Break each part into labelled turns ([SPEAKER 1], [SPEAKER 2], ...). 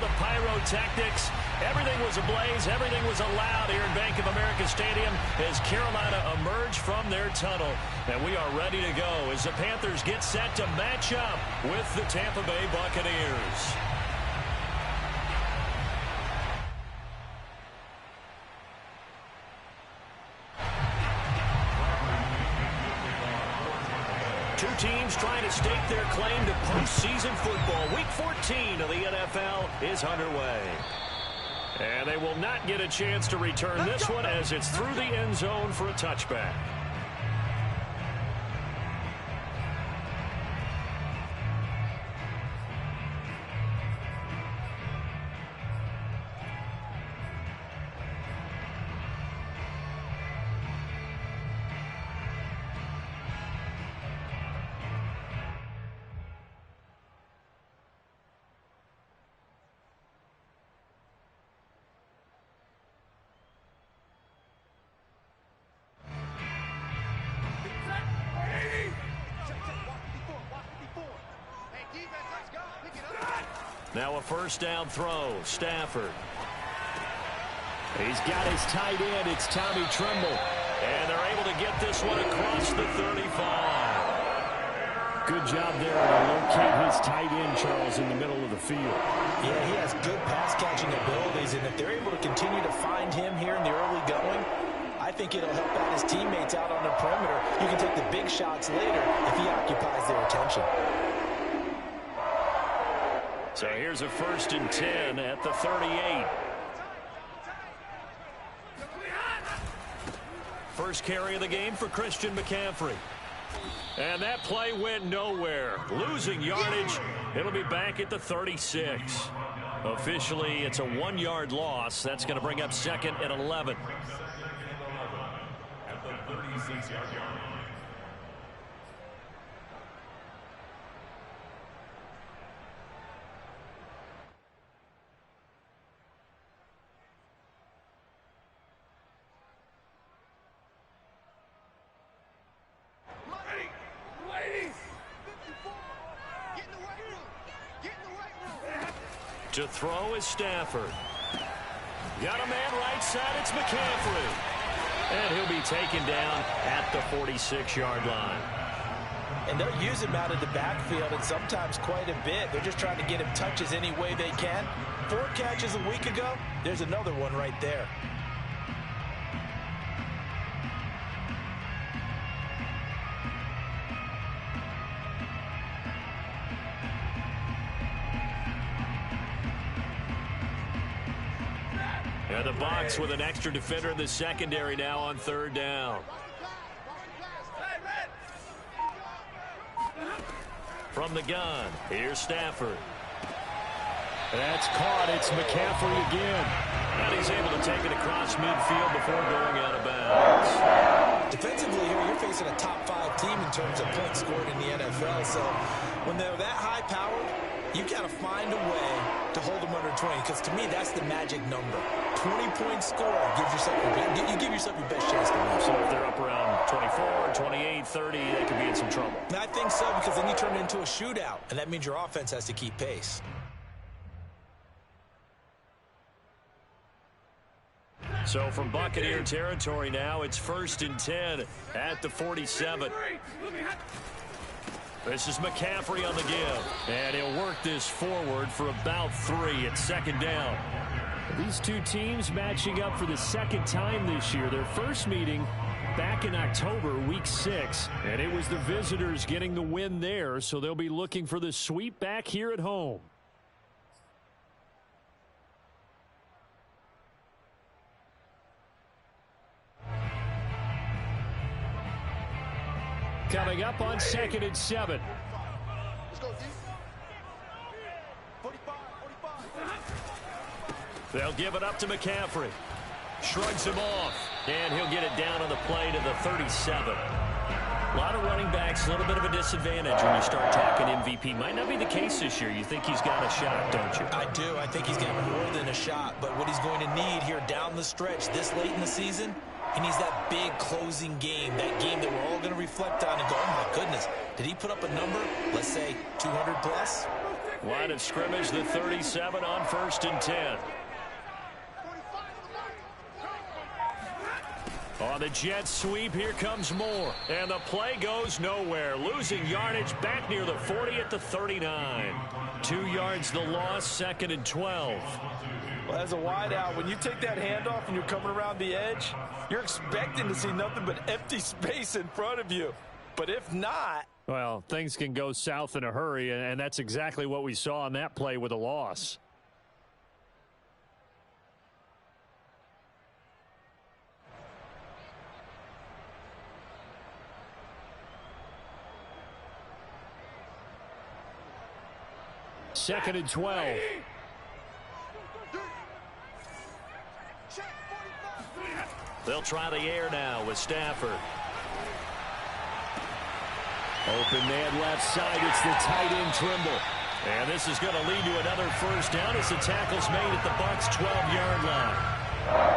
[SPEAKER 1] the pyrotechnics. Everything was ablaze. Everything was allowed here in Bank of America Stadium as Carolina emerged from their tunnel. And we are ready to go as the Panthers get set to match up with the Tampa Bay Buccaneers. Two teams trying to stake their claim to postseason football. Week 14 of the NFL is underway. And they will not get a chance to return this one as it's through the end zone for a touchback. Now a first down throw. Stafford. He's got his tight end. It's Tommy Tremble. And they're able to get this one across the 35. Good job there to locate his tight end, Charles, in the middle of the field.
[SPEAKER 2] Yeah, he has good pass-catching abilities, and if they're able to continue to find him here in the early going, I think it'll help out his teammates out on the perimeter. You can take the big shots later if he occupies their attention.
[SPEAKER 1] So here's a 1st and 10 at the 38. First carry of the game for Christian McCaffrey. And that play went nowhere. Losing yardage. It'll be back at the 36. Officially, it's a 1-yard loss. That's going to bring up 2nd and 11. At the 36-yard line. To throw is Stafford. Got a man right side. It's McCaffrey. And he'll be taken down at the 46-yard line.
[SPEAKER 2] And they'll use him out of the backfield, and sometimes quite a bit. They're just trying to get him touches any way they can. 4 catches a week ago. There's another one right there.
[SPEAKER 1] And the Bucs with an extra defender in the secondary now on 3rd down. From the gun, here's Stafford. That's caught. It's McCaffrey again. And he's able to take it across midfield before going out of bounds.
[SPEAKER 2] Defensively here, you're facing a top 5 team in terms of points scored in the NFL. So when they're that high-powered, you got to find a way to hold them under 20, because to me, that's the magic number. 20-point score gives yourself you give yourself your best chance to win.
[SPEAKER 1] So if they're up around 24, 28, 30, they could be in some trouble.
[SPEAKER 2] And I think so, because then you turn it into a shootout, and that means your offense has to keep pace.
[SPEAKER 1] So from Buccaneer territory now, it's 1st and 10 at the 47. This is McCaffrey on the give. And he'll work this forward for about 3 at 2nd down. These two teams matching up for the 2nd time this year. Their first meeting back in October, week 6. And it was the visitors getting the win there, so they'll be looking for the sweep back here at home. Coming up on 2nd and 7.
[SPEAKER 3] Let's go, D. 45.
[SPEAKER 1] They'll give it up to McCaffrey. Shrugs him off. And he'll get it down on the play to the 37. A lot of running backs, a little bit of a disadvantage when you start talking MVP. Might not be the case this year. You think he's got a shot, don't you?
[SPEAKER 2] I do. I think he's got more than a shot. But what he's going to need here down the stretch this late in the season, he needs that big closing game, that game that we're all going to reflect on and go, oh, my goodness, did he put up a number, let's say 200 plus?
[SPEAKER 1] Line of scrimmage, the 37 on 1st and 10. On the jet sweep, here comes Moore. And the play goes nowhere. Losing yardage back near the 40 at the 39. 2 yards the loss, 2nd and 12.
[SPEAKER 2] Well, as a wideout, when you take that handoff and you're coming around the edge, you're expecting to see nothing but empty space in front of you. But if not...
[SPEAKER 1] Well, things can go south in a hurry, and that's exactly what we saw on that play with a loss. Second and 12. They'll try the air now with Stafford. Open man left side. It's the tight end Trimble. And this is going to lead to another first down as the tackle's made at the Bucs' 12-yard line.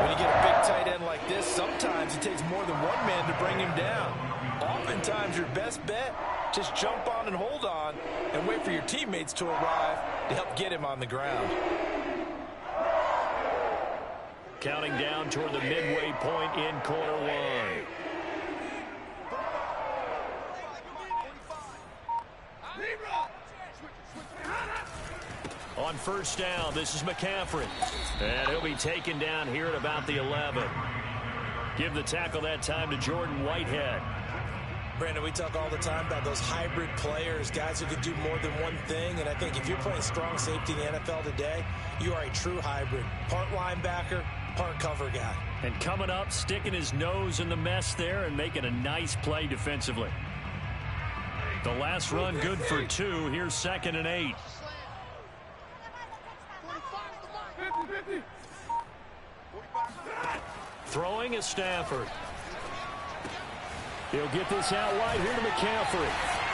[SPEAKER 2] When you get a big tight end like this, sometimes it takes more than one man to bring him down. Oftentimes, your best bet, just jump on and hold on and wait for your teammates to arrive to help get him on the ground.
[SPEAKER 1] Counting down toward the midway point in quarter one. On first down, this is McCaffrey. And he'll be taken down here at about the 11. Give the tackle that time to Jordan Whitehead.
[SPEAKER 2] Brandon, we talk all the time about those hybrid players, guys who can do more than one thing. And I think if you're playing strong safety in the NFL today, you are a true hybrid. Part linebacker, part cover guy.
[SPEAKER 1] And coming up, sticking his nose in the mess there and making a nice play defensively. The last run good for 2. Here's 2nd and 8. Throwing is Stafford. He'll get this out wide here to McCaffrey.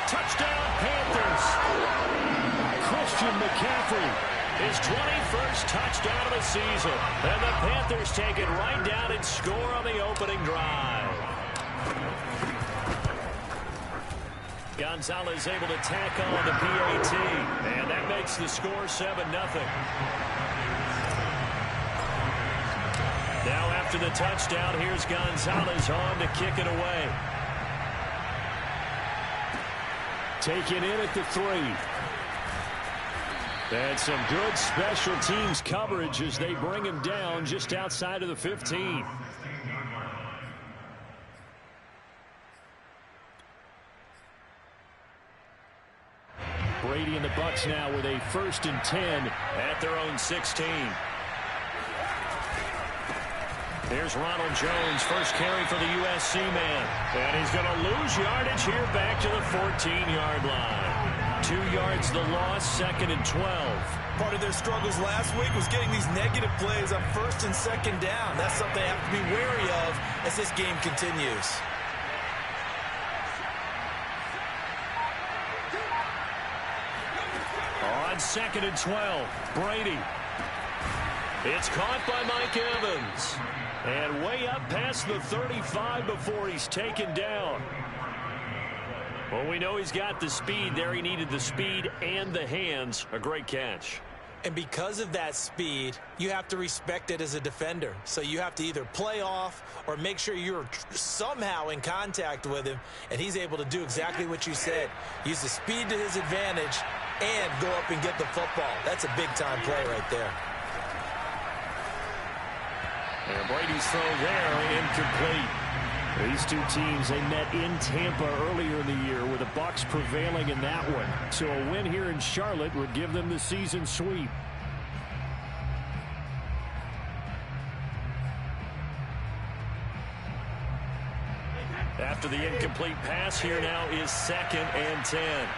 [SPEAKER 1] Touchdown, Panthers. Christian McCaffrey, his 21st touchdown of the season. And the Panthers take it right down and score on the opening drive. Gonzalez able to tack on the PAT. And that makes the score 7-0. Now after the touchdown, here's Gonzalez on to kick it away. Taken in at the 3. And some good special teams coverage as they bring him down just outside of the 15. Brady and the Bucs now with a 1st and 10 at their own 16. Here's Ronald Jones, first carry for the USC man. And he's going to lose yardage here back to the 14-yard line. 2 yards the loss, 2nd and 12.
[SPEAKER 2] Part of their struggles last week was getting these negative plays on 1st and 2nd down. That's something they have to be wary of as this game continues.
[SPEAKER 1] On 2nd and 12, Brady. It's caught by Mike Evans. And way up past the 35 before he's taken down. Well, we know he's got the speed there. He needed the speed and the hands. A great catch.
[SPEAKER 2] And because of that speed, you have to respect it as a defender. So you have to either play off or make sure you're somehow in contact with him. And he's able to do exactly what you said. Use the speed to his advantage and go up and get the football. That's a big-time play right there.
[SPEAKER 1] And Brady's throw there, incomplete. These two teams, they met in Tampa earlier in the year with the Bucs prevailing in that one. So a win here in Charlotte would give them the season sweep. After the incomplete pass, here now is 2nd and 10.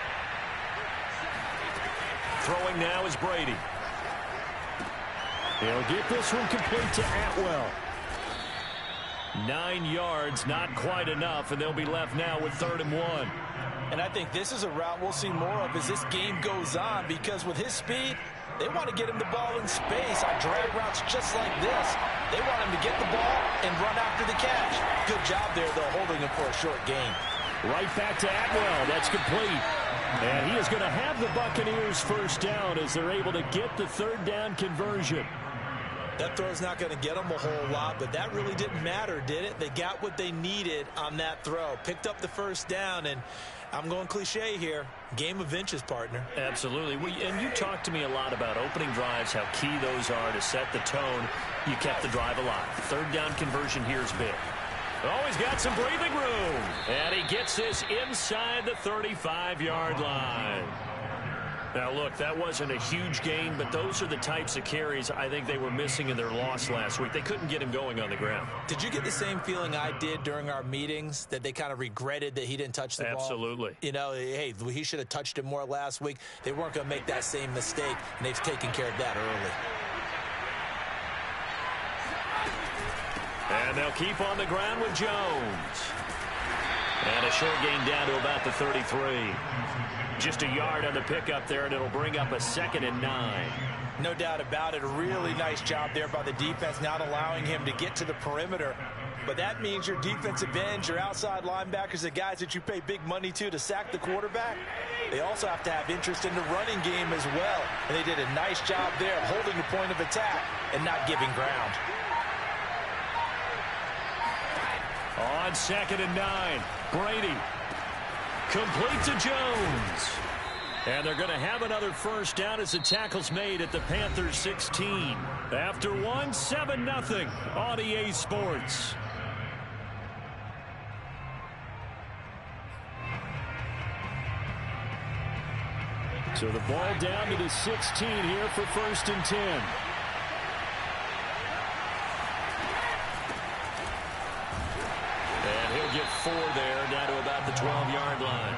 [SPEAKER 1] Throwing now is Brady. He'll get this one complete to Atwell. 9 yards, not quite enough, and they'll be left now with 3rd and 1.
[SPEAKER 2] And I think this is a route we'll see more of as this game goes on, because with his speed, they want to get him the ball in space on drag routes just like this. They want him to get the ball and run after the catch. Good job there, though, holding him for a short gain.
[SPEAKER 1] Right back to Atwell. That's complete. And he is going to have the Buccaneers first down as they're able to get the third down conversion.
[SPEAKER 2] That throw's not going to get them a whole lot, but that really didn't matter, did it? They got what they needed on that throw. Picked up the first down, and I'm going cliche here. Game of inches, partner.
[SPEAKER 1] Absolutely. And you talked to me a lot about opening drives, how key those are to set the tone. You kept the drive alive. Third down conversion here is big. Oh, he's got some breathing room. And he gets this inside the 35-yard line. Now, look, that wasn't a huge gain, but those are the types of carries I think they were missing in their loss last week. They couldn't get him going on the ground.
[SPEAKER 2] Did you get the same feeling I did during our meetings, that they kind of regretted that he didn't touch the ball?
[SPEAKER 1] Absolutely.
[SPEAKER 2] You know, hey, he should have touched it more last week. They weren't going to make that same mistake, and they've taken care of that early.
[SPEAKER 1] And they'll keep on the ground with Jones. And a short gain down to about the 33. Just a yard on the pickup there, and it'll bring up a 2nd and 9.
[SPEAKER 2] No doubt about it. A really nice job there by the defense, not allowing him to get to the perimeter. But that means your defensive ends, your outside linebackers, the guys that you pay big money to sack the quarterback, they also have to have interest in the running game as well. And they did a nice job there of holding the point of attack and not giving ground.
[SPEAKER 1] On 2nd and 9, Brady. Complete to Jones. And they're going to have another first down as the tackle's made at the Panthers 16. After 7-0 on EA Sports. So the ball down to the 16 here for 1st and 10. Get 4 there, down to about the 12-yard line.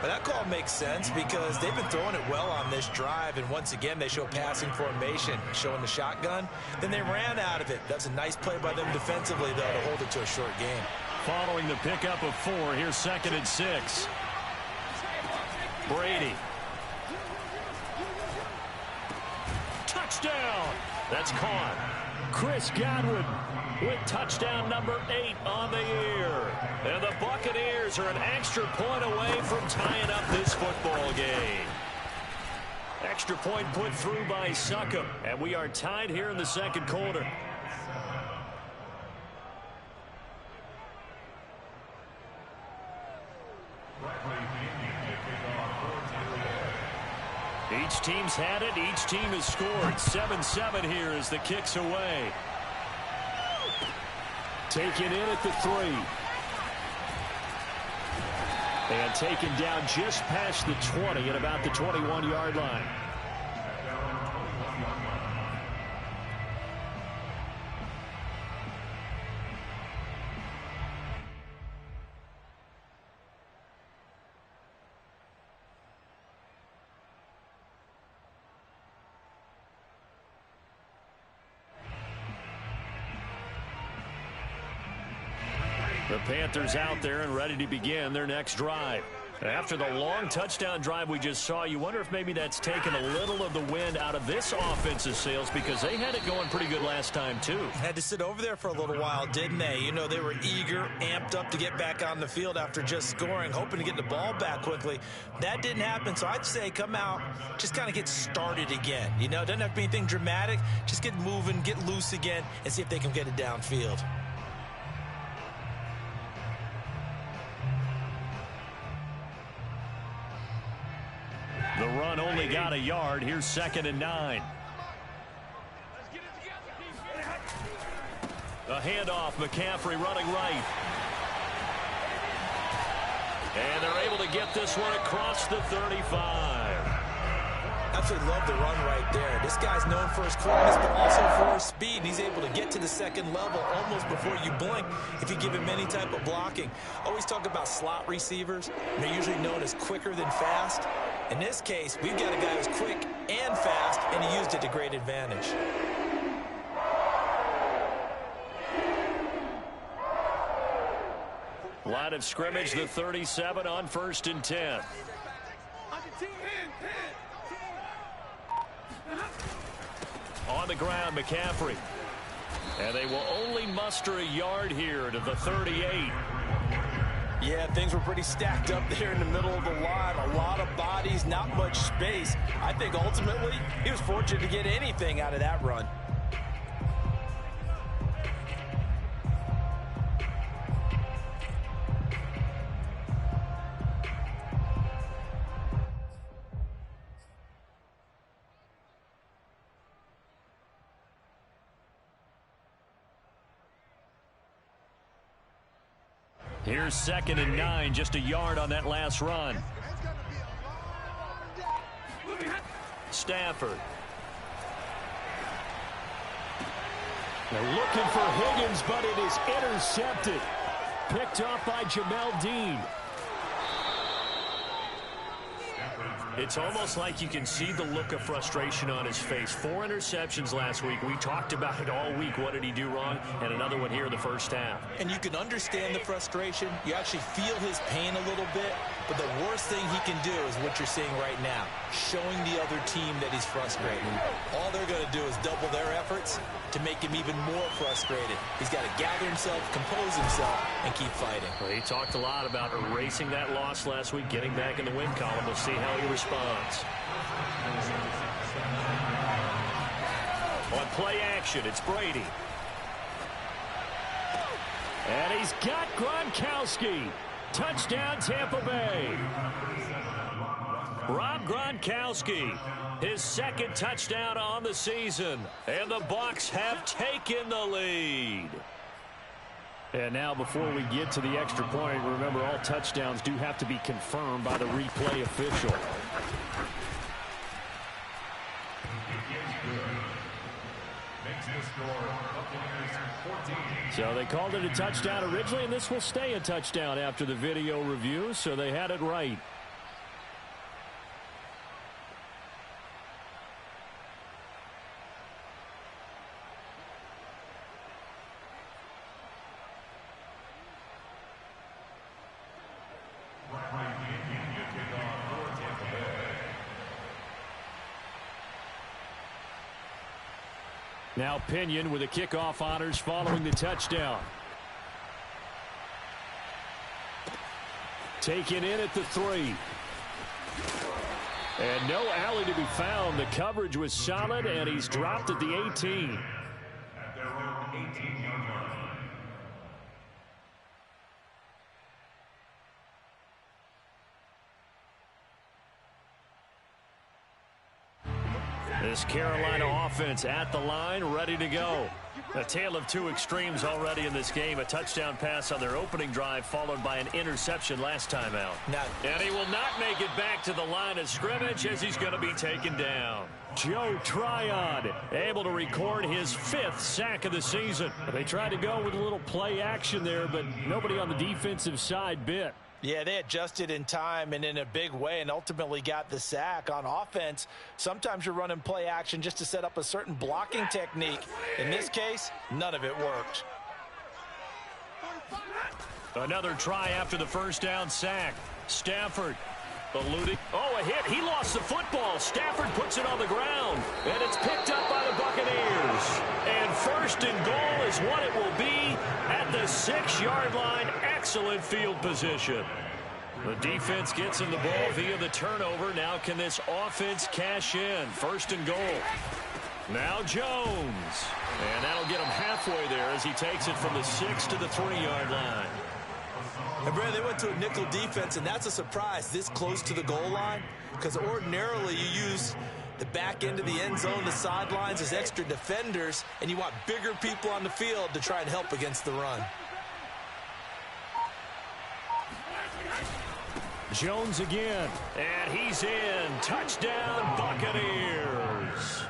[SPEAKER 2] But that call makes sense because they've been throwing it well on this drive, and once again they show passing formation, showing the shotgun. Then they ran out of it. That's a nice play by them defensively, though, to hold it to a short game.
[SPEAKER 1] Following the pickup of 4, here's 2nd and 6. Brady. Touchdown! That's caught. Chris Godwin with touchdown number 8 on the year. And the Buccaneers are an extra point away from tying up this football game. Extra point put through by Succop. And we are tied here in the second quarter. Each team's had it. Each team has scored. 7-7 here as the kick's away. Taken in at the 3. And taken down just past the 20 at about the 21-yard line. The Panthers out there and ready to begin their next drive. After the long touchdown drive we just saw, you wonder if maybe that's taken a little of the wind out of this offensive sails because they had it going pretty good last time too.
[SPEAKER 2] Had to sit over there for a little while, didn't they? You know, they were eager, amped up to get back on the field after just scoring, hoping to get the ball back quickly. That didn't happen, so I'd say come out, just kind of get started again. You know, doesn't have to be anything dramatic. Just get moving, get loose again, and see if they can get it downfield.
[SPEAKER 1] The run only got a yard. Here's 2nd and 9. A handoff. McCaffrey running right. And they're able to get this one across the 35.
[SPEAKER 2] Absolutely love the run right there. This guy's known for his quickness, but also for his speed. And he's able to get to the second level almost before you blink if you give him any type of blocking. Always talk about slot receivers. And they're usually known as quicker than fast. In this case, we've got a guy who's quick and fast, and he used it to great advantage.
[SPEAKER 1] Line of scrimmage, the 37 on 1st and 10. On the ground, McCaffrey. And they will only muster a yard here to the 38.
[SPEAKER 2] Yeah, things were pretty stacked up there in the middle of the line. A lot of bodies, not much space. I think ultimately he was fortunate to get anything out of that run.
[SPEAKER 1] Here's 2nd and 9, just a yard on that last run. Stafford. They're looking for Higgins, but it is intercepted. Picked off by Jamel Dean. It's almost like you can see the look of frustration on his face. 4 interceptions last week. We talked about it all week. What did he do wrong? And another one here in the first half.
[SPEAKER 2] And you can understand the frustration. You actually feel his pain a little bit. But the worst thing he can do is what you're seeing right now, showing the other team that he's frustrated. All they're going to do is double their efforts to make him even more frustrated. He's got to gather himself, compose himself, and keep fighting.
[SPEAKER 1] Well, he talked a lot about erasing that loss last week, getting back in the win column. We'll see how he responds. On play action, it's Brady. And he's got Gronkowski. Touchdown, Tampa Bay. Rob Gronkowski, his 2nd touchdown on the season. And the Bucs have taken the lead. And now before we get to the extra point, remember all touchdowns do have to be confirmed by the replay official. So they called it a touchdown originally, and this will stay a touchdown after the video review, so they had it right. Now Pinion with the kickoff honors following the touchdown. Taken in at the 3. And no alley to be found. The coverage was solid, and he's dropped at the 18. At their own 18-yard line. This Carolina offense at the line, ready to go. A tale of two extremes already in this game. A touchdown pass on their opening drive, followed by an interception last time out. And he will not make it back to the line of scrimmage as he's going to be taken down. Joe Tryon able to record his 5th sack of the season. They tried to go with a little play action there, but nobody on the defensive side bit.
[SPEAKER 2] Yeah, they adjusted in time and in a big way and ultimately got the sack. On offense, sometimes you're running play action just to set up a certain blocking technique. In this case, none of it worked.
[SPEAKER 1] Another try after the first down sack. Stafford eluding. Oh, a hit. He lost the football. Stafford puts it on the ground, and it's picked up by the Buccaneers. And 1st and goal is what it will be at the 6-yard line. Excellent field position. The defense gets in the ball via the turnover. Now can this offense cash in? 1st and goal. Now Jones. And that'll get him halfway there as he takes it from the 6 to the 3-yard line.
[SPEAKER 2] And Brad, they went to a nickel defense, and that's a surprise this close to the goal line, because ordinarily you use the back end of the end zone, the sidelines as extra defenders, and you want bigger people on the field to try and help against the run.
[SPEAKER 1] Jones again, and he's in. Touchdown, Buccaneers.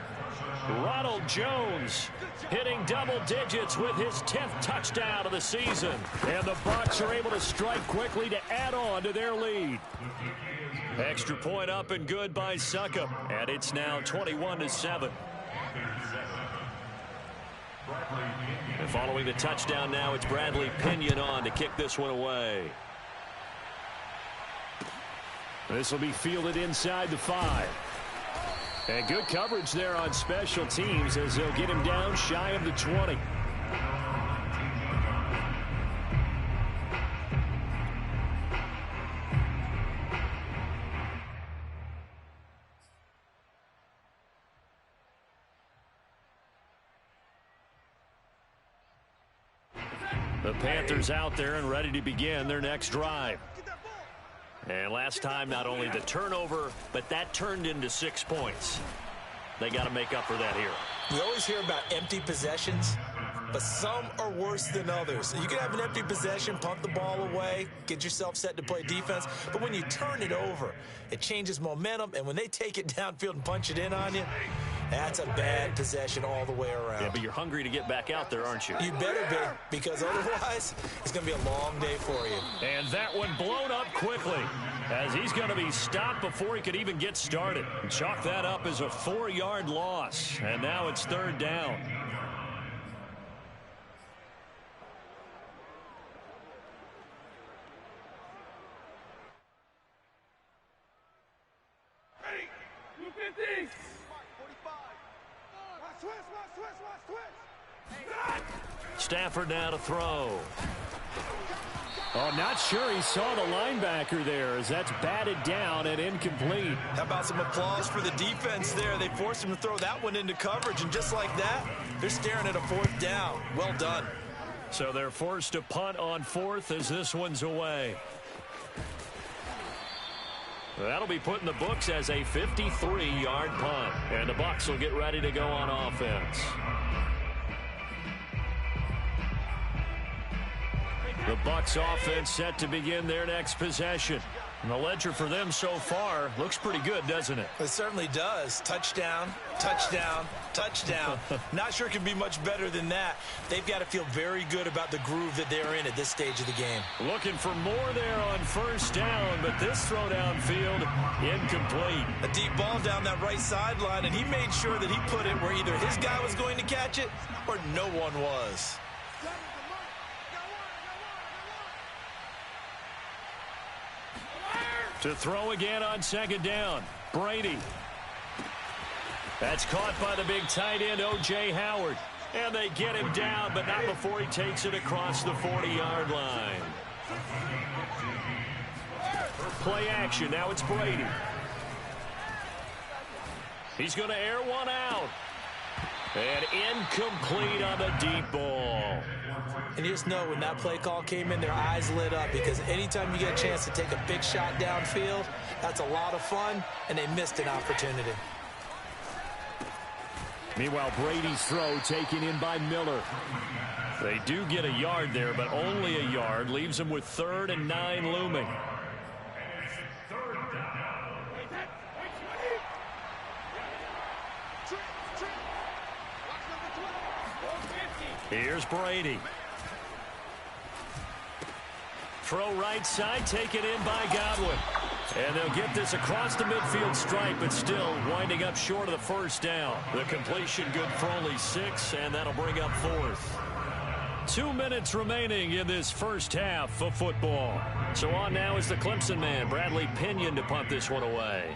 [SPEAKER 1] Ronald Jones hitting double digits with his 10th touchdown of the season. And the Bucs are able to strike quickly to add on to their lead. Extra point up and good by Succop. And it's now 21-7. And following the touchdown now, it's Bradley Pinion on to kick this one away. This will be fielded inside the 5. And good coverage there on special teams as they'll get him down shy of the 20. The Panthers out there and ready to begin their next drive. And last time, not only the turnover, but that turned into 6 points. They got to make up for that here.
[SPEAKER 2] We always hear about empty possessions, but some are worse than others. You can have an empty possession, punt the ball away, get yourself set to play defense, but when you turn it over, it changes momentum, and when they take it downfield and punch it in on you, that's a bad possession all the way around.
[SPEAKER 1] Yeah, but you're hungry to get back out there, aren't you?
[SPEAKER 2] You better be, because otherwise, it's going to be a long day for you.
[SPEAKER 1] And that one blown up quickly, as he's going to be stopped before he could even get started. Chalk that up as a 4-yard loss, and now it's 3rd down. Stafford now to throw. Oh, not sure he saw the linebacker there, as that's batted down and incomplete.
[SPEAKER 2] How about some applause for the defense there? They forced him to throw that one into coverage, and just like that, they're staring at a 4th down. Well done.
[SPEAKER 1] So they're forced to punt on 4th as this one's away. That'll be put in the books as a 53-yard punt. And the Bucs will get ready to go on offense. The Bucs offense set to begin their next possession. And the ledger for them so far looks pretty good, doesn't it?
[SPEAKER 2] It certainly does. Touchdown, touchdown, touchdown. Not sure it can be much better than that. They've got to feel very good about the groove that they're in at this stage of the game.
[SPEAKER 1] Looking for more there on 1st down, but this throw downfield incomplete.
[SPEAKER 2] A deep ball down that right sideline, and he made sure that he put it where either his guy was going to catch it or no one was.
[SPEAKER 1] To throw again on 2nd down. Brady. That's caught by the big tight end, O.J. Howard. And they get him down, but not before he takes it across the 40-yard line. Play action. Now it's Brady. He's going to air one out. And incomplete on the deep ball.
[SPEAKER 2] And you just know when that play call came in, their eyes lit up, because anytime you get a chance to take a big shot downfield, that's a lot of fun, and they missed an opportunity.
[SPEAKER 1] Meanwhile, Brady's throw taken in by Miller. They do get a yard there, but only a yard. Leaves them with 3rd and 9 looming. Here's Brady. Throw right side, taken in by Godwin. And they'll get this across the midfield stripe, but still winding up short of the 1st down. The completion good for only 6, and that'll bring up 4th. 2 minutes remaining in this first half of football. So on now is the Clemson man, Bradley Pinion, to punt this one away.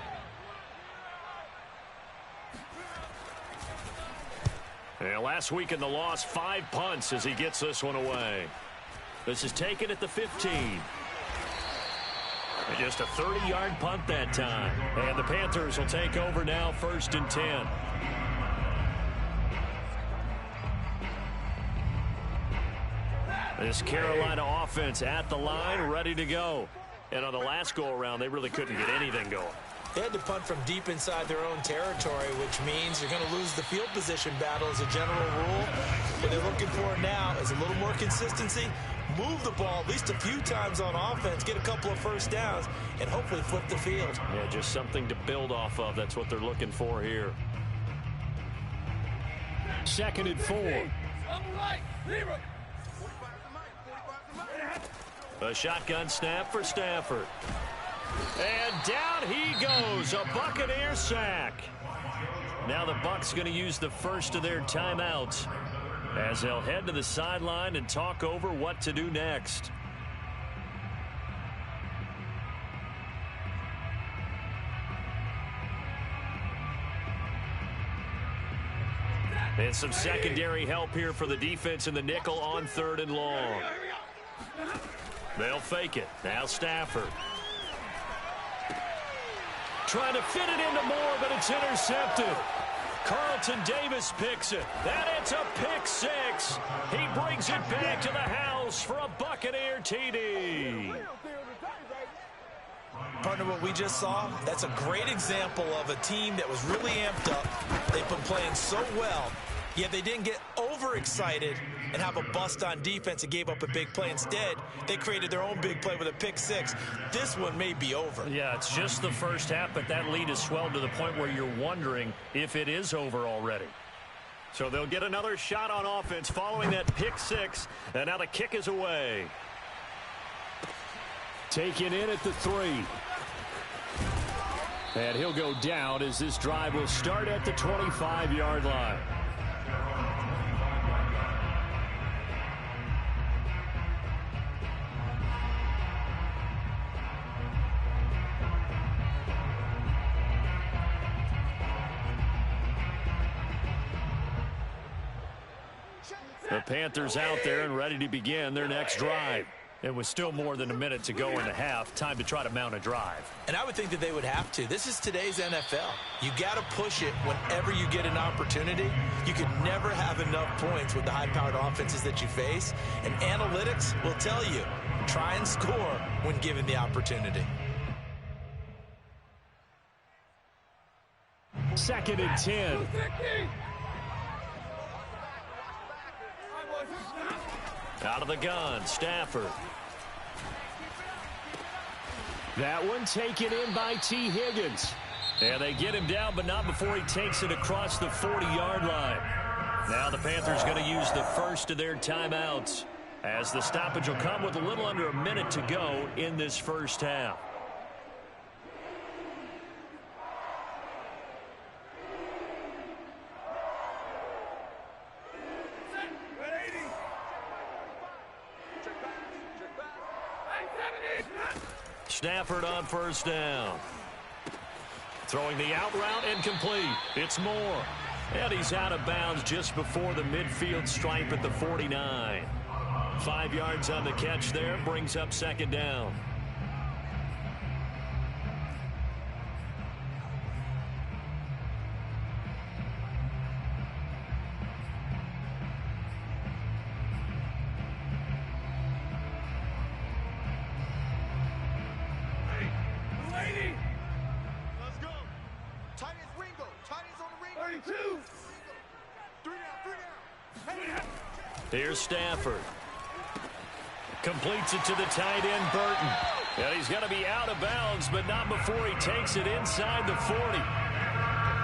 [SPEAKER 1] And last week in the loss, 5 punts as he gets this one away. This is taken at the 15. And just a 30-yard punt that time. And the Panthers will take over now, 1st and 10. This Carolina offense at the line, ready to go. And on the last go-around, they really couldn't get anything going.
[SPEAKER 2] They had to punt from deep inside their own territory, which means you're going to lose the field position battle as a general rule. What they're looking for now is a little more consistency, move the ball at least a few times on offense, get a couple of 1st downs, and hopefully flip the field.
[SPEAKER 1] Yeah, just something to build off of. That's what they're looking for here. 2nd and 4. A shotgun snap for Stafford. And down he goes, a Buccaneer sack. Now the Bucs going to use the first of their timeouts as they'll head to the sideline and talk over what to do next. And some secondary help here for the defense in the nickel on 3rd and long. They'll fake it. Now Stafford. Trying to fit it into Moore, but it's intercepted. Carlton Davis picks it. And it's a pick six. He brings it back to the house for a Buccaneer TD.
[SPEAKER 2] Partner, what we just saw, that's a great example of a team that was really amped up. They've been playing so well, yet they didn't get overexcited and have a bust on defense and gave up a big play. Instead, they created their own big play with a pick six. This one may be over.
[SPEAKER 1] Yeah, it's just the first half, but that lead has swelled to the point where you're wondering if it is over already. So they'll get another shot on offense following that pick six, and now the kick is away. Taken in at the 3. And he'll go down as this drive will start at the 25-yard line. The Panthers out there and ready to begin their next drive. It was still more than a minute to go in the half. Time to try to mount a drive.
[SPEAKER 2] And I would think that they would have to. This is today's NFL. You got to push it whenever you get an opportunity. You can never have enough points with the high-powered offenses that you face. And analytics will tell you, try and score when given the opportunity.
[SPEAKER 1] 2nd and 10. Out of the gun, Stafford. That one taken in by T. Higgins. And they get him down, but not before he takes it across the 40-yard line. Now the Panthers going to use the first of their timeouts, as the stoppage will come with a little under a minute to go in this first half. Stafford on first down. Throwing the out route incomplete. It's Moore. And he's out of bounds just before the midfield stripe at the 49. 5 yards on the catch there. Brings up 2nd down. Here's Stafford. Completes it to the tight end, Burton. And he's going to be out of bounds, but not before he takes it inside the 40.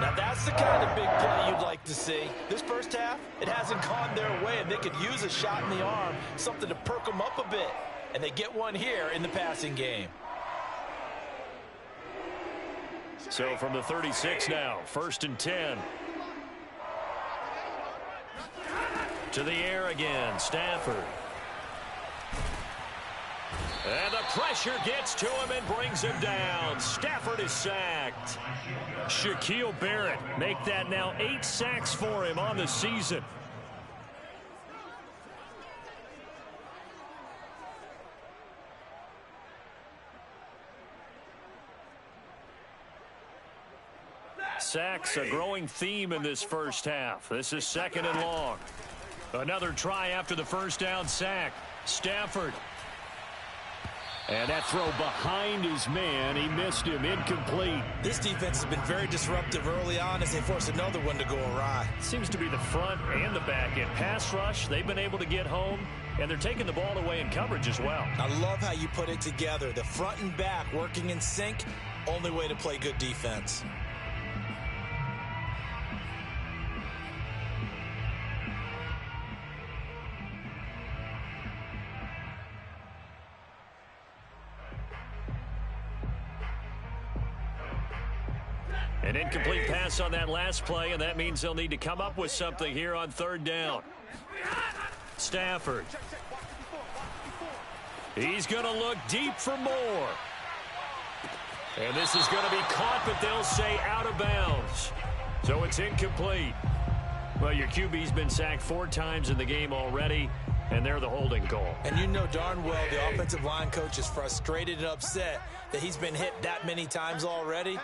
[SPEAKER 2] Now that's the kind of big play you'd like to see. This first half, it hasn't gone their way, and they could use a shot in the arm, something to perk them up a bit. And they get one here in the passing game.
[SPEAKER 1] So from the 36 now, 1st and 10. To the air again, Stafford. And the pressure gets to him and brings him down. Stafford is sacked. Shaquille Barrett make that now 8 sacks for him on the season. Sacks a growing theme in this first half. This is 2nd and long. Another try after the first down sack. Stafford. And that throw behind his man. He missed him. Incomplete.
[SPEAKER 2] This defense has been very disruptive early on as they force another one to go awry.
[SPEAKER 1] Seems to be the front and the back end. Pass rush, they've been able to get home, and they're taking the ball away in coverage as well.
[SPEAKER 2] I love how you put it together. The front and back working in sync. Only way to play good defense.
[SPEAKER 1] An incomplete pass on that last play, and that means they'll need to come up with something here on 3rd down. Stafford. He's going to look deep for more. And this is going to be caught, but they'll say out of bounds. So it's incomplete. Well, your QB's been sacked 4 times in the game already, and they're the holding call.
[SPEAKER 2] And you know darn well the offensive line coach is frustrated and upset that he's been hit that many times already.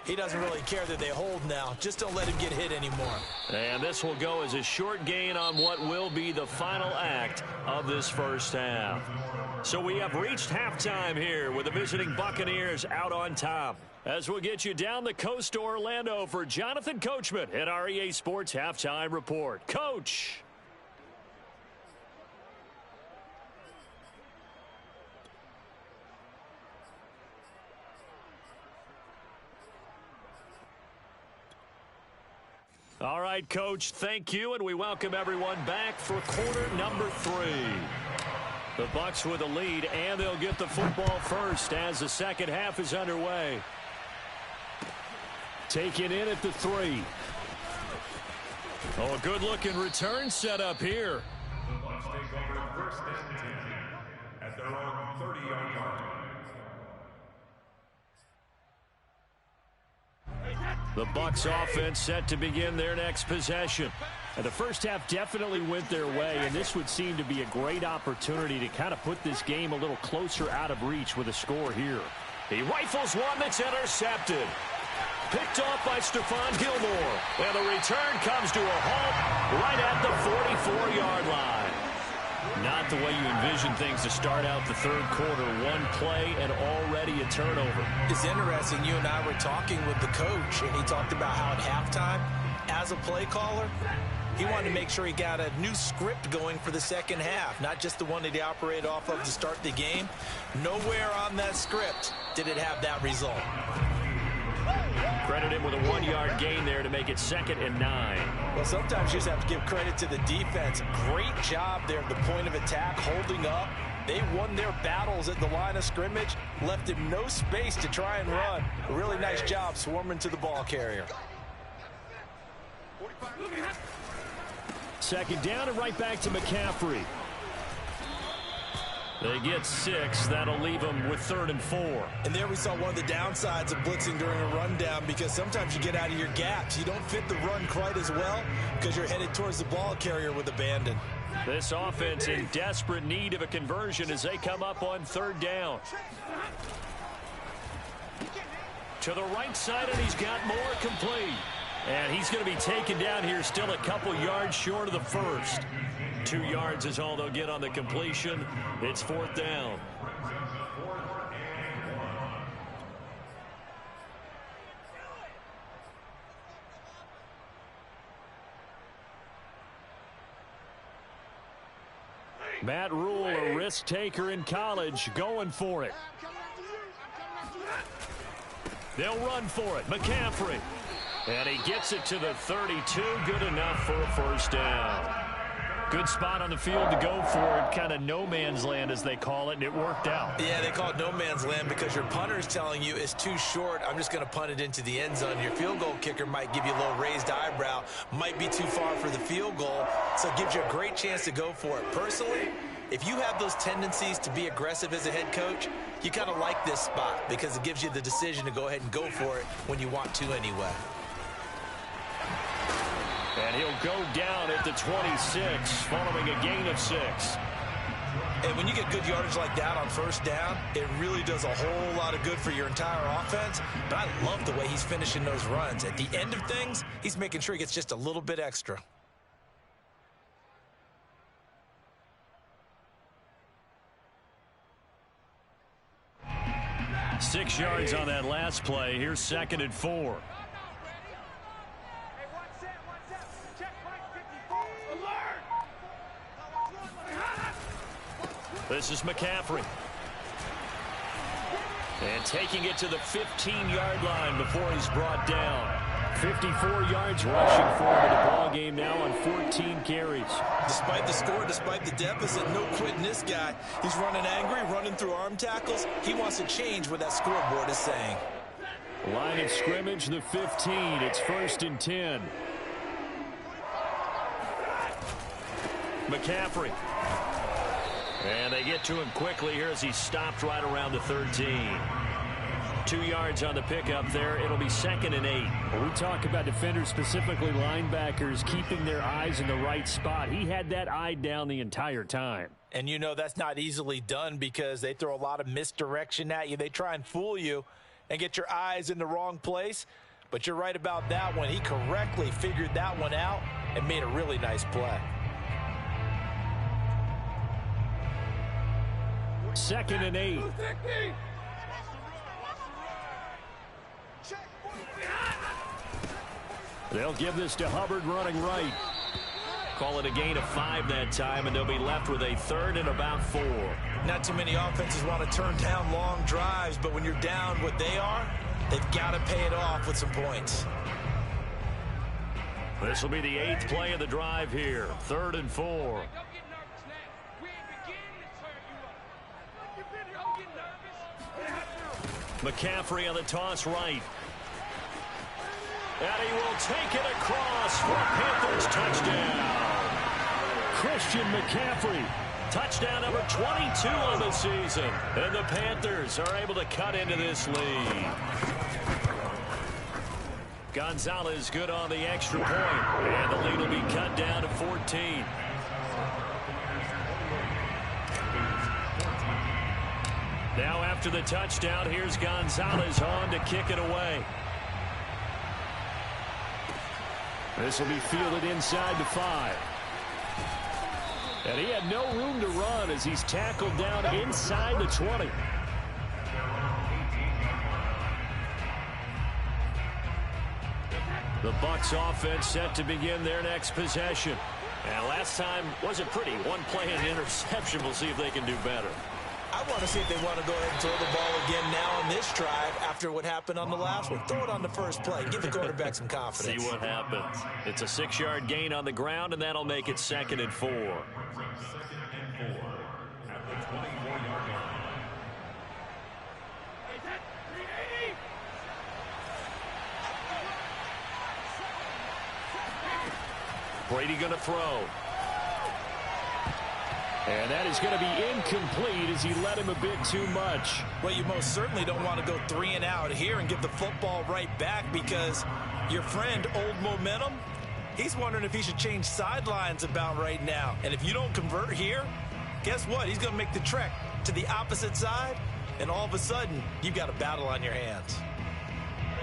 [SPEAKER 2] He doesn't really care that they hold now. Just don't let him get hit anymore.
[SPEAKER 1] And this will go as a short gain on what will be the final act of this first half. So we have reached halftime here with the visiting Buccaneers out on top. As we'll get you down the coast to Orlando for Jonathan Coachman at our EA Sports Halftime Report. Coach. All right, Coach, thank you, and we welcome everyone back for quarter number 3. The Bucs with a lead, and they'll get the football first as the second half is underway. Taken in at the 3. Oh, a good-looking return set up here.
[SPEAKER 4] The Bucs take over first and 10 at their own 30-yard line.
[SPEAKER 1] The Bucs offense set to begin their next possession. And the first half definitely went their way, and this would seem to be a great opportunity to kind of put this game a little closer out of reach with a score here. He rifles one that's intercepted. Picked off by Stephon Gilmore. And the return comes to a halt right at the 44-yard line. Not the way you envision things to start out the third quarter. One play and already a turnover.
[SPEAKER 2] It's interesting. You and I were talking with the coach, and he talked about how at halftime, as a play caller, he wanted to make sure he got a new script going for the second half, not just the one that he operated off of to start the game. Nowhere on that script did it have that result.
[SPEAKER 1] Credit him with a 1-yard gain there to make it 2nd and 9.
[SPEAKER 2] Well, sometimes you just have to give credit to the defense. Great job there at the point of attack, holding up. They won their battles at the line of scrimmage, left him no space to try and run. A really nice job swarming to the ball carrier.
[SPEAKER 1] Second down and right back to McCaffrey. They get 6. That'll leave them with 3rd and 4.
[SPEAKER 2] And there we saw one of the downsides of blitzing during a rundown, because sometimes you get out of your gaps. You don't fit the run quite as well because you're headed towards the ball carrier with abandon.
[SPEAKER 1] This offense in desperate need of a conversion as they come up on 3rd down. To the right side, and he's got more complete. And he's going to be taken down here, still a couple yards short of the first. 2 yards is all they'll get on the completion. It's 4th down. Matt Rule, a risk taker in college, going for it. They'll run for it. McCaffrey. And he gets it to the 32. Good enough for a first down. Good spot on the field to go for it. Kind of no man's land, as they call it, and it worked out.
[SPEAKER 2] Yeah, they call it no man's land because your punter is telling you it's too short. I'm just going to punt it into the end zone. Your field goal kicker might give you a little raised eyebrow. Might be too far for the field goal, so it gives you a great chance to go for it. Personally, if you have those tendencies to be aggressive as a head coach, you kind of like this spot because it gives you the decision to go ahead and go for it when you want to anyway.
[SPEAKER 1] And he'll go down at the 26, following a gain of 6.
[SPEAKER 2] And when you get good yardage like that on first down, it really does a whole lot of good for your entire offense. But I love the way he's finishing those runs. At the end of things, he's making sure he gets just a little bit extra.
[SPEAKER 1] Six yards on that last play. Here's 2nd and 4. This is McCaffrey. And taking it to the 15-yard line before he's brought down. 54 yards rushing for him in the ball game now on 14 carries.
[SPEAKER 2] Despite the score, despite the deficit, no quitting this guy. He's running angry, running through arm tackles. He wants to change what that scoreboard is saying.
[SPEAKER 1] Line of scrimmage, the 15. It's 1st and 10. McCaffrey. And they get to him quickly here as he stopped right around the 13. 2 yards on the pickup there. It'll be 2nd and 8. When we talk about defenders, specifically linebackers, keeping their eyes in the right spot, he had that eye down the entire time.
[SPEAKER 2] And you know that's not easily done because they throw a lot of misdirection at you. They try and fool you. and get your eyes in the wrong place. But you're right about that one. He correctly figured that one out and made a really nice play.
[SPEAKER 1] 2nd and 8. They'll give this to Hubbard running right. Call it a gain of 5 that time, and they'll be left with a 3rd and about 4.
[SPEAKER 2] Not too many offenses want to turn down long drives, but when you're down what they are, they've got to pay it off with some points.
[SPEAKER 1] This will be the 8th play of the drive here. 3rd and 4. McCaffrey on the toss right. And he will take it across for a Panthers touchdown. Christian McCaffrey, touchdown number 22 on the season. And the Panthers are able to cut into this lead. Gonzalez good on the extra point. And the lead will be cut down to 14. Now after the touchdown, here's Gonzalez on to kick it away. This will be fielded inside the 5. And he had no room to run as he's tackled down inside the 20. The Bucs offense set to begin their next possession. And last time wasn't pretty. One play and interception. We'll see if they can do better.
[SPEAKER 2] I want to see if they want to go ahead and throw the ball again now on this drive after what happened on the last one. Throw it on the first play. Give the quarterback some confidence.
[SPEAKER 1] See what happens. It's a 6-yard gain on the ground, and that'll make it 2nd and 4. Brady going to throw. And that is going to be incomplete as he led him a bit too much.
[SPEAKER 2] Well, you most certainly don't want to go 3 and out here and give the football right back because your friend, Old Momentum, he's wondering if he should change sidelines about right now. And if you don't convert here, guess what? He's going to make the trek to the opposite side, and all of a sudden, you've got a battle on your hands.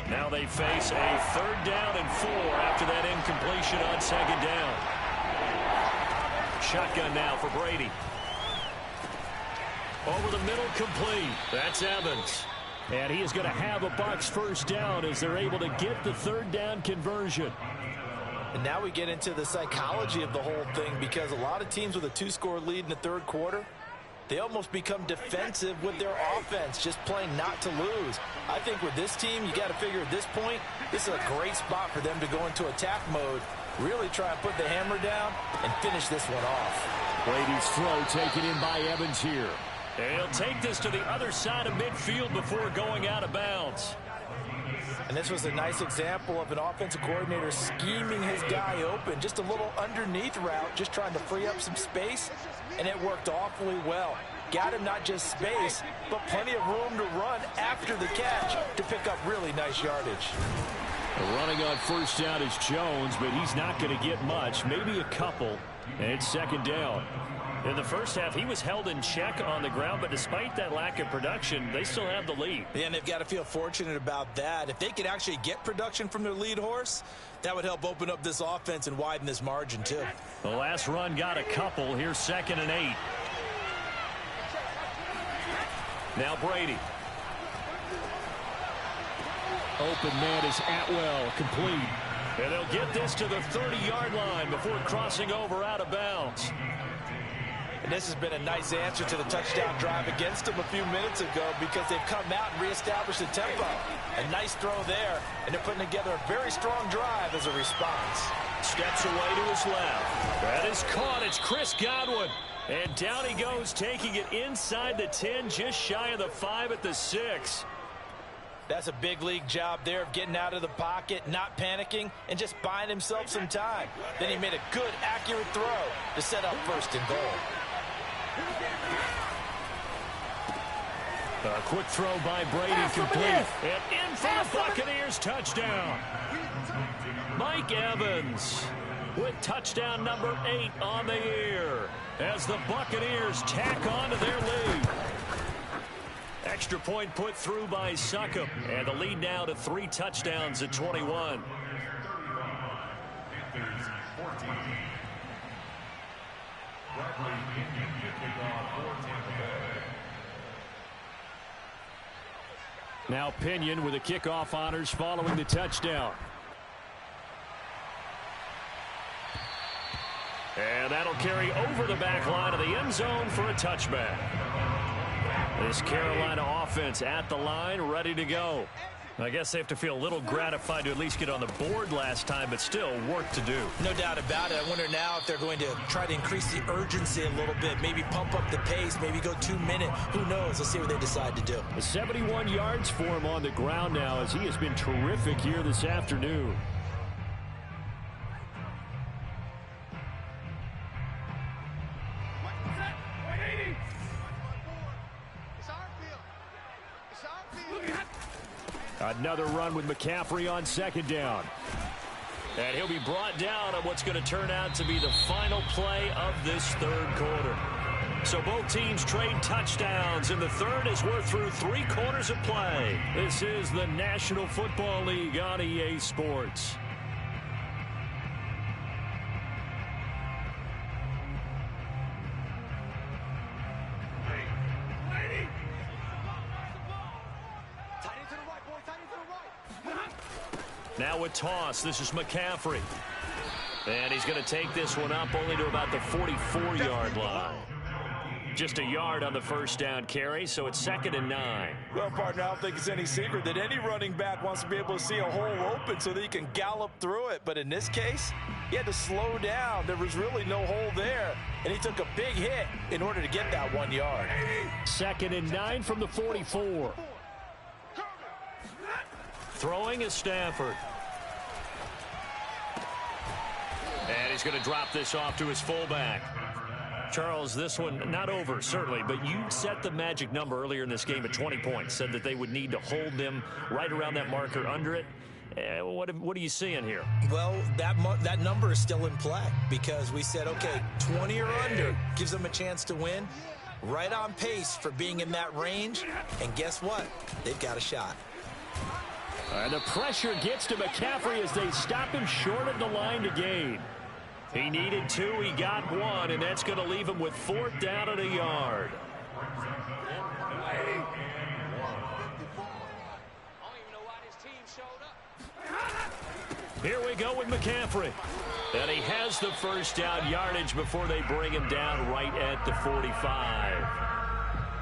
[SPEAKER 1] Now they face a 3rd down and 4 after that incompletion on 2nd down. Shotgun now for Brady. Over the middle, complete. That's Evans. And he is going to have a Bucs 1st down as they're able to get the 3rd down conversion.
[SPEAKER 2] And now we get into the psychology of the whole thing because a lot of teams with a 2-score lead in the 3rd quarter, they almost become defensive with their offense, just playing not to lose. I think with this team, you got to figure at this point, this is a great spot for them to go into attack mode, really try and put the hammer down and finish this one off.
[SPEAKER 1] Brady's throw taken in by Evans here. And he'll take this to the other side of midfield before going out of bounds.
[SPEAKER 2] And this was a nice example of an offensive coordinator scheming his guy open. Just a little underneath route, just trying to free up some space, and it worked awfully well. Got him not just space, but plenty of room to run after the catch to pick up really nice yardage.
[SPEAKER 1] Running on 1st down is Jones, but he's not going to get much, maybe a couple, and it's 2nd down. In the first half, he was held in check on the ground, but despite that lack of production, they still have the lead.
[SPEAKER 2] Yeah, and they've got to feel fortunate about that. If they could actually get production from their lead horse, that would help open up this offense and widen this margin, too.
[SPEAKER 1] The last run got a couple. Here's 2nd and 8. Now Brady. Open man is Atwell, complete. And they'll get this to the 30-yard line before crossing over out of bounds.
[SPEAKER 2] And this has been a nice answer to the touchdown drive against them a few minutes ago because they've come out and reestablished the tempo. A nice throw there, and they're putting together a very strong drive as a response.
[SPEAKER 1] Steps away to his left. That is caught. It's Chris Godwin. And down he goes, taking it inside the 10, just shy of the 5 at the 6.
[SPEAKER 2] That's a big league job there of getting out of the pocket, not panicking, and just buying himself some time. Then he made a good, accurate throw to set up 1st and goal.
[SPEAKER 1] A quick throw by Brady, complete. And in for the Buccaneers, touchdown. Mike Evans with touchdown number 8 on the year as the Buccaneers tack on to their lead. Extra point put through by Succop. And the lead now to 3 touchdowns at 21.
[SPEAKER 4] Panthers 14. Bradley Pinion kickoff for Tampa Bay.
[SPEAKER 1] Now Pinion with the kickoff honors following the touchdown. And that'll carry over the back line of the end zone for a touchback. This Carolina offense at the line, ready to go. I guess they have to feel a little gratified to at least get on the board last time, but still work to do.
[SPEAKER 2] No doubt about it. I wonder now if they're going to try to increase the urgency a little bit, maybe pump up the pace, maybe go 2 minute. Who knows? Let's see what they decide to do.
[SPEAKER 1] 71 yards for him on the ground now as he has been terrific here this afternoon. Another run with McCaffrey on second down. And he'll be brought down on what's going to turn out to be the final play of this third quarter. So both teams trade touchdowns, and the third is we're through 3 quarters of play. This is the National Football League on EA Sports. Now a toss. This is McCaffrey. And he's going to take this one up only to about the 44-yard line. Just a yard on the first down carry, so it's 2nd and 9.
[SPEAKER 2] Well, partner, I don't think it's any secret that any running back wants to be able to see a hole open so that he can gallop through it. But in this case, he had to slow down. There was really no hole there, and he took a big hit in order to get that 1 yard.
[SPEAKER 1] 2nd and 9 from the 44. Throwing is Stafford. And he's going to drop this off to his fullback. Charles, this one not over, certainly, but you set the magic number earlier in this game at 20 points. Said that they would need to hold them right around that marker under it. What are you seeing here?
[SPEAKER 2] Well, that number is still in play because we said, okay, 20 or under gives them a chance to win. Right on pace for being in that range. And guess what? They've got a shot.
[SPEAKER 1] And the pressure gets to McCaffrey as they stop him short of the line to gain. He needed 2, he got 1, and that's going to leave him with 4th down and a yard. Here we go with McCaffrey. And he has the first down yardage before they bring him down right at the 45.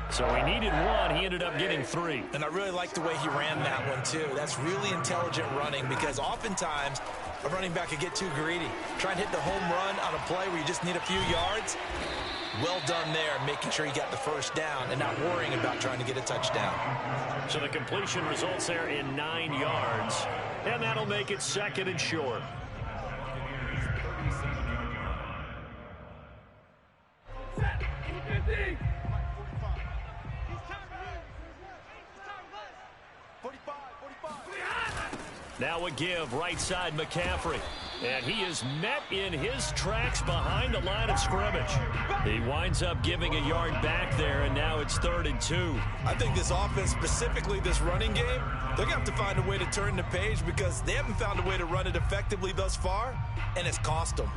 [SPEAKER 1] So he needed 1. He ended up getting 3.
[SPEAKER 2] And I really like the way he ran that one, too. That's really intelligent running because oftentimes a running back could get too greedy. Try and hit the home run on a play where you just need a few yards. Well done there, making sure he got the first down and not worrying about trying to get a touchdown.
[SPEAKER 1] So the completion results there in 9 yards. And that'll make it 2nd and short. Now a give, right side McCaffrey. And he is met in his tracks behind the line of scrimmage. He winds up giving a yard back there, and now it's 3rd and 2.
[SPEAKER 2] I think this offense, specifically this running game, they're going to have to find a way to turn the page because they haven't found a way to run it effectively thus far, and it's cost them.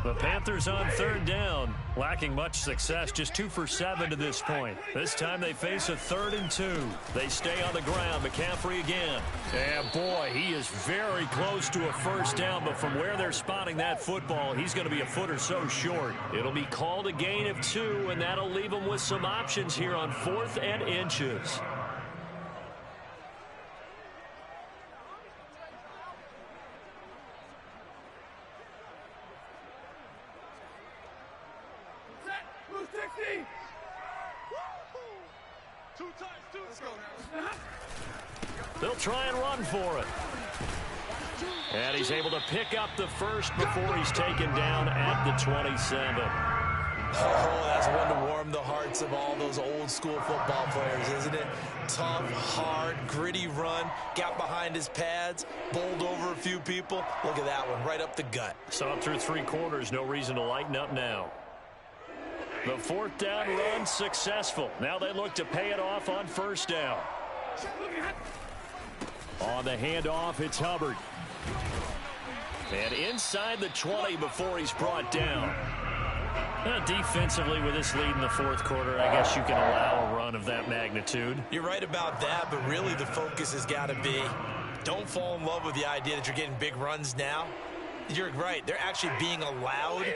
[SPEAKER 1] The Panthers on 3rd down, lacking much success, just 2 for 7 to this point. This time they face a 3rd and 2. They stay on the ground. McCaffrey again. And boy, he is very close to a first down, but from where they're spotting that football, he's going to be a foot or so short. It'll be called a gain of 2, and that'll leave him with some options here on 4th and inches. They'll try and run for it. And he's able to pick up the first before he's taken down at the 27.
[SPEAKER 2] Oh, that's one to warm the hearts of all those old school football players, isn't it? Tough, hard, gritty run, got behind his pads, bowled over a few people. Look at that one, right up the gut.
[SPEAKER 1] Saw it through 3 quarters, no reason to lighten up now. The 4th down run successful. Now they look to pay it off on 1st down. On the handoff, it's Hubbard. And inside the 20 before he's brought down. Defensively, with this lead in the 4th quarter, I guess you can allow a run of that magnitude.
[SPEAKER 2] You're right about that, but really the focus has got to be, don't fall in love with the idea that you're getting big runs now. You're right. They're actually being allowed.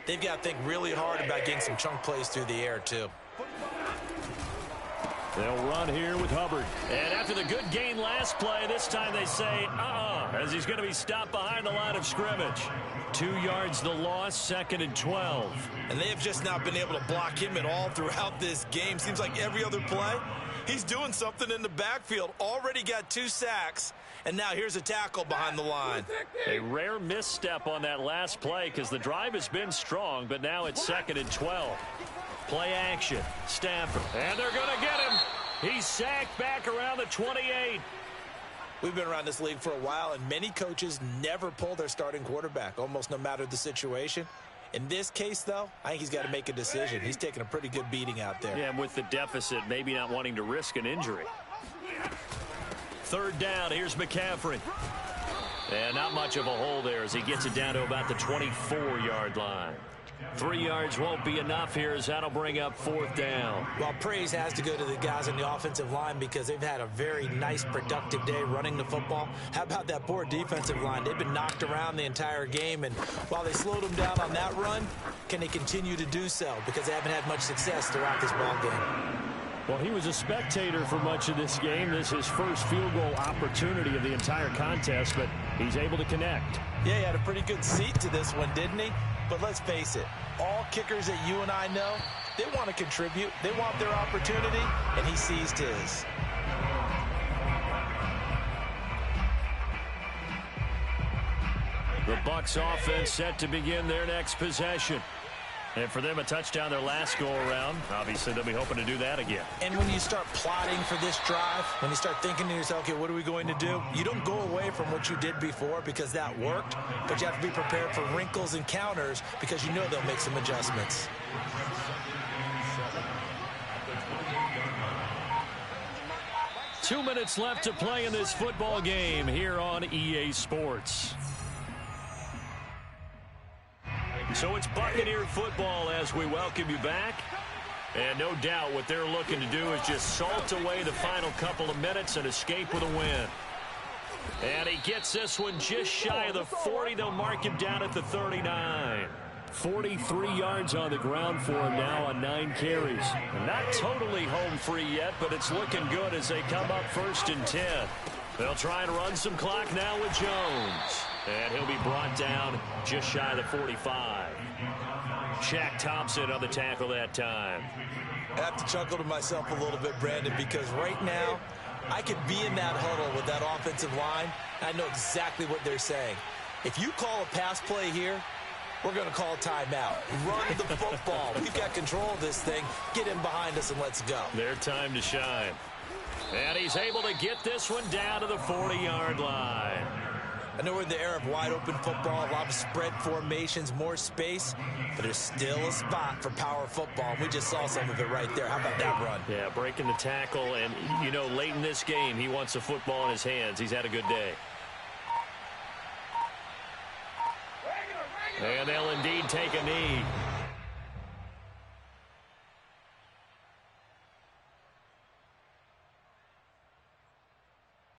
[SPEAKER 2] They've got to think really hard about getting some chunk plays through the air, too.
[SPEAKER 1] They'll run here with Hubbard. And after the good gain last play, this time they say, as he's going to be stopped behind the line of scrimmage. 2 yards the loss, 2nd and 12.
[SPEAKER 2] And they have just not been able to block him at all throughout this game. Seems like every other play, he's doing something in the backfield. Already got 2 sacks, and now here's a tackle behind the line.
[SPEAKER 1] A rare misstep on that last play because the drive has been strong, but now it's 2nd and 12. Play action, Stafford, and they're going to get him. He's sacked back around the 28.
[SPEAKER 2] We've been around this league for a while, and many coaches never pull their starting quarterback, almost no matter the situation. In this case, though, I think he's got to make a decision. He's taking a pretty good beating out there.
[SPEAKER 1] Yeah, and with the deficit, maybe not wanting to risk an injury. 3rd down, here's McCaffrey. And not much of a hole there as he gets it down to about the 24-yard line. 3 yards won't be enough here as that'll bring up 4th down.
[SPEAKER 2] Well, praise has to go to the guys on the offensive line because they've had a very nice, productive day running the football. How about that poor defensive line? They've been knocked around the entire game, and while they slowed them down on that run, can they continue to do so? Because they haven't had much success throughout this ball game.
[SPEAKER 1] Well, he was a spectator for much of this game. This is his first field goal opportunity of the entire contest, but he's able to connect.
[SPEAKER 2] Yeah, he had a pretty good seat to this one, didn't he? But let's face it, all kickers that you and I know, they want to contribute. They want their opportunity, and he seized his.
[SPEAKER 1] The Bucs offense set to begin their next possession. And for them, a touchdown their last go-around. Obviously, they'll be hoping to do that again.
[SPEAKER 2] And when you start plotting for this drive, when you start thinking to yourself, okay, what are we going to do? You don't go away from what you did before because that worked, but you have to be prepared for wrinkles and counters because you know they'll make some adjustments.
[SPEAKER 1] Two minutes left to play in this football game here on EA Sports. So it's Buccaneer football as we welcome you back. And no doubt what they're looking to do is just salt away the final couple of minutes and escape with a win. And he gets this one just shy of the 40. They'll mark him down at the 39. 43 yards on the ground for him now on 9 carries. Not totally home free yet, but it's looking good as they come up 1st and 10. They'll try and run some clock now with Jones. And he'll be brought down just shy of the 45. Shaq Thompson on the tackle that time.
[SPEAKER 2] I have to chuckle to myself a little bit, Brandon, because right now I could be in that huddle with that offensive line, and I know exactly what they're saying. If you call a pass play here, we're going to call a timeout. Run the football. We've got control of this thing. Get in behind us and let's go.
[SPEAKER 1] Their time to shine. And he's able to get this one down to the 40-yard line.
[SPEAKER 2] I know we're in the era of wide-open football, a lot of spread formations, more space, but there's still a spot for power football, and we just saw some of it right there. How about that run?
[SPEAKER 1] Yeah, breaking the tackle, and, you know, late in this game, he wants the football in his hands. He's had a good day. And they'll indeed take a knee.